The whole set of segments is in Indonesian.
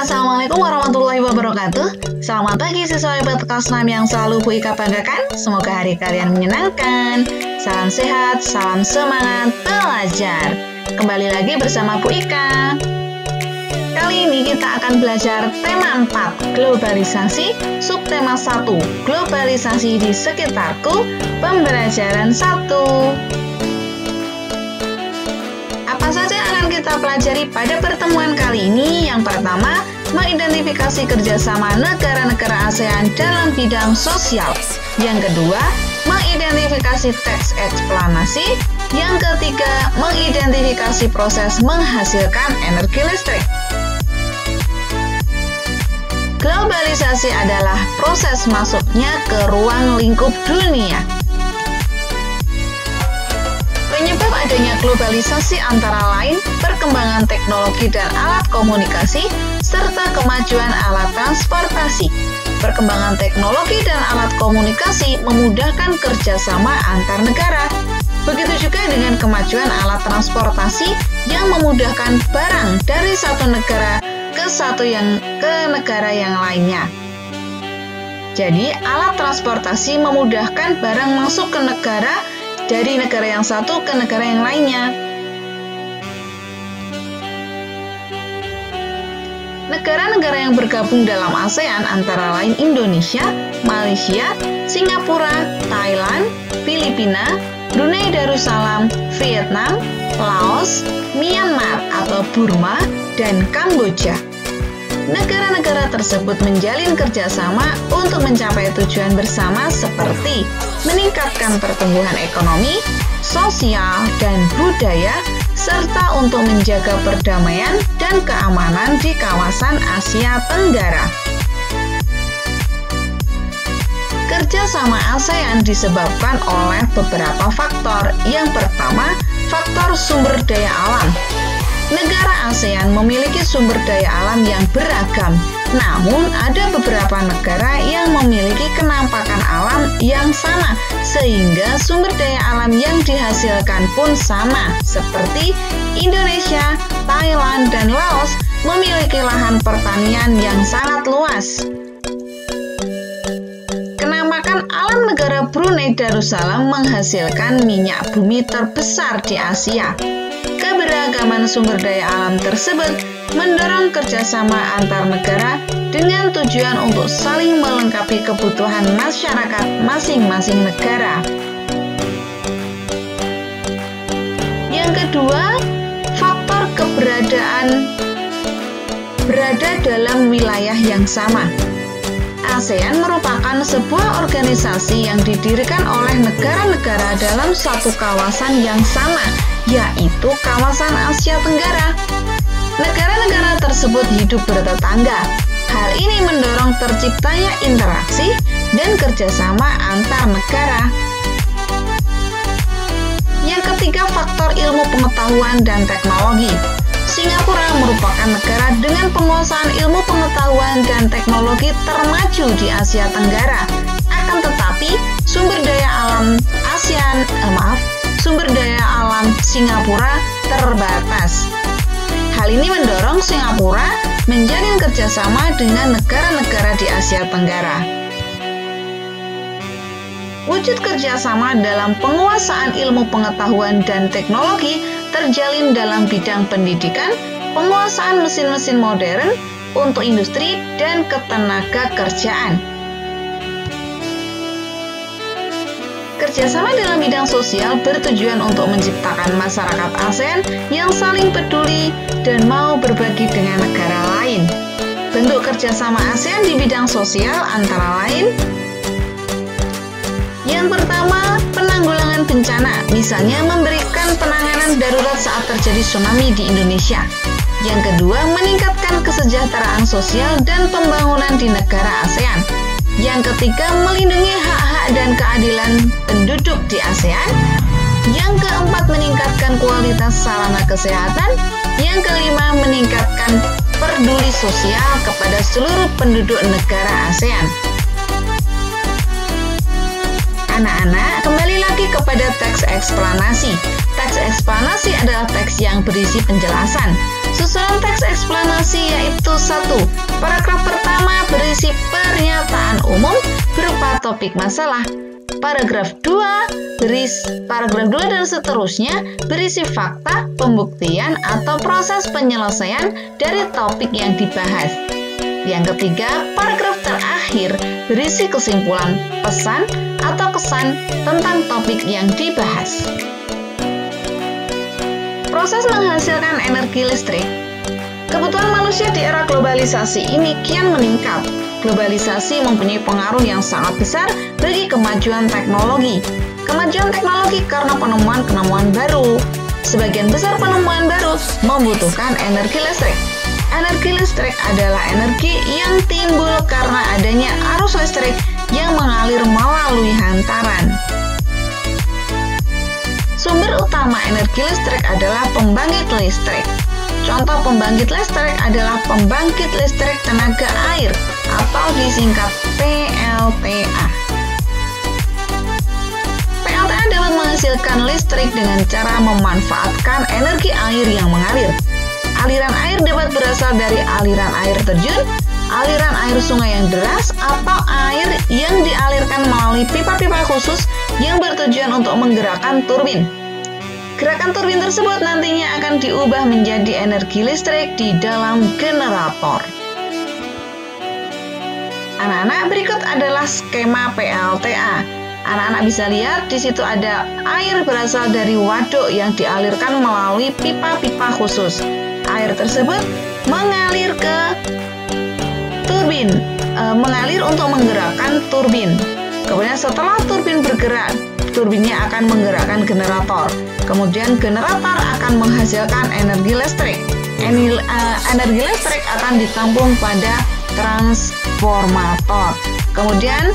Assalamualaikum warahmatullahi wabarakatuh. Selamat pagi siswa hebat kelas 6 yang selalu Bu Ika banggakan. Semoga hari kalian menyenangkan. Salam sehat, salam semangat belajar. Kembali lagi bersama Bu Ika. Kali ini kita akan belajar tema 4, globalisasi, subtema 1, globalisasi di sekitarku, pembelajaran 1. Apa saja yang akan kita pelajari pada pertemuan kali ini? Yang pertama, mengidentifikasi kerjasama negara-negara ASEAN dalam bidang sosial. Yang kedua, mengidentifikasi teks eksplanasi. Yang ketiga, mengidentifikasi proses menghasilkan energi listrik. Globalisasi adalah proses masuknya ke ruang lingkup dunia. Penyebab adanya globalisasi antara lain perkembangan teknologi dan alat komunikasi, serta kemajuan alat transportasi. Perkembangan teknologi dan alat komunikasi memudahkan kerjasama antar negara. Begitu juga dengan kemajuan alat transportasi yang memudahkan barang dari satu negara ke negara yang lainnya. Jadi, alat transportasi memudahkan barang masuk ke negara dari negara yang satu ke negara yang lainnya. Negara-negara yang bergabung dalam ASEAN antara lain Indonesia, Malaysia, Singapura, Thailand, Filipina, Brunei Darussalam, Vietnam, Laos, Myanmar atau Burma, dan Kamboja. Negara-negara tersebut menjalin kerjasama untuk mencapai tujuan bersama seperti meningkatkan pertumbuhan ekonomi, sosial, dan budaya, serta untuk menjaga perdamaian dan keamanan di kawasan Asia Tenggara. Kerjasama ASEAN disebabkan oleh beberapa faktor. Yang pertama, faktor sumber daya alam. Negara ASEAN memiliki sumber daya alam yang beragam, namun ada beberapa negara yang memiliki kenampakan alam yang sama, sehingga sumber daya alam yang dihasilkan pun sama, seperti Indonesia, Thailand, dan Laos memiliki lahan pertanian yang sangat luas. Kenampakan alam negara Brunei Darussalam menghasilkan minyak bumi terbesar di Asia. Keberagaman sumber daya alam tersebut mendorong kerjasama antar negara dengan tujuan untuk saling melengkapi kebutuhan masyarakat masing-masing negara. Yang kedua, faktor berada dalam wilayah yang sama. ASEAN merupakan sebuah organisasi yang didirikan oleh negara-negara dalam satu kawasan yang sama, yaitu kawasan Asia Tenggara. Negara-negara tersebut hidup bertetangga. Hal ini mendorong terciptanya interaksi dan kerjasama antar negara. Yang ketiga, faktor ilmu pengetahuan dan teknologi. Singapura merupakan negara dengan penguasaan ilmu pengetahuan dan teknologi termaju di Asia Tenggara. Akan tetapi, sumber daya alam Singapura terbatas. Hal ini mendorong Singapura menjalin kerjasama dengan negara-negara di Asia Tenggara. Wujud kerjasama dalam penguasaan ilmu pengetahuan dan teknologi terjalin dalam bidang pendidikan, penguasaan mesin-mesin modern untuk industri, dan ketenaga kerjaan. Kerjasama dalam bidang sosial bertujuan untuk menciptakan masyarakat ASEAN yang saling peduli dan mau berbagi dengan negara lain. Bentuk kerjasama ASEAN di bidang sosial antara lain: yang pertama, penanggulangan bencana, misalnya memberikan penanganan darurat saat terjadi tsunami di Indonesia. Yang kedua, meningkatkan kesejahteraan sosial dan pembangunan di negara ASEAN. Yang ketiga, melindungi hak-hak dan keadilan penduduk di ASEAN. Yang keempat, meningkatkan kualitas sarana kesehatan. Yang kelima, meningkatkan peduli sosial kepada seluruh penduduk negara ASEAN. Anak-anak, kembali lagi kepada teks eksplanasi. Teks eksplanasi adalah teks yang berisi penjelasan. Susunan teks eksplanasi yaitu 1. Paragraf pertama berisi pernyataan umum berupa topik masalah. Paragraf 2 dan seterusnya berisi fakta, pembuktian, atau proses penyelesaian dari topik yang dibahas. Yang ketiga, paragraf terakhir berisi kesimpulan, pesan, atau kesan tentang topik yang dibahas. Proses menghasilkan energi listrik. Kebutuhan manusia di era globalisasi ini kian meningkat. Globalisasi mempunyai pengaruh yang sangat besar bagi kemajuan teknologi. Kemajuan teknologi karena penemuan-penemuan baru. Sebagian besar penemuan baru membutuhkan energi listrik. Energi listrik adalah energi yang timbul karena adanya arus listrik yang mengalir melalui hantaran. Sumber utama energi listrik adalah pembangkit listrik. Contoh pembangkit listrik adalah pembangkit listrik tenaga air atau disingkat PLTA. PLTA dapat menghasilkan listrik dengan cara memanfaatkan energi air yang mengalir. Aliran air dapat berasal dari aliran air terjun, aliran air sungai yang deras, atau air yang dialirkan melalui pipa-pipa khusus yang bertujuan untuk menggerakkan turbin. Gerakan turbin tersebut nantinya akan diubah menjadi energi listrik di dalam generator. Anak-anak, berikut adalah skema PLTA. Anak-anak bisa lihat di situ ada air berasal dari waduk yang dialirkan melalui pipa-pipa khusus. Air tersebut mengalir ke turbin, mengalir untuk menggerakkan turbin. Kemudian setelah turbin bergerak, turbinnya akan menggerakkan generator. Kemudian generator akan menghasilkan energi listrik. Energi listrik akan ditampung pada transformator. Kemudian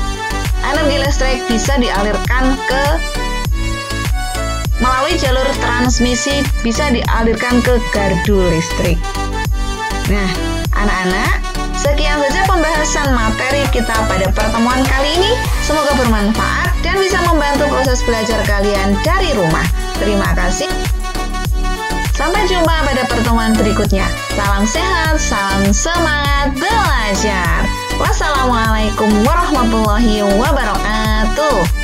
energi listrik bisa dialirkan melalui jalur transmisi, bisa dialirkan ke gardu listrik. Nah, anak-anak, sekian saja pembahasan materi kita pada pertemuan kali ini. Semoga bermanfaat dan bisa membantu proses belajar kalian dari rumah. Terima kasih. Sampai jumpa pada pertemuan berikutnya. Salam sehat, salam semangat belajar. Wassalamualaikum warahmatullahi wabarakatuh.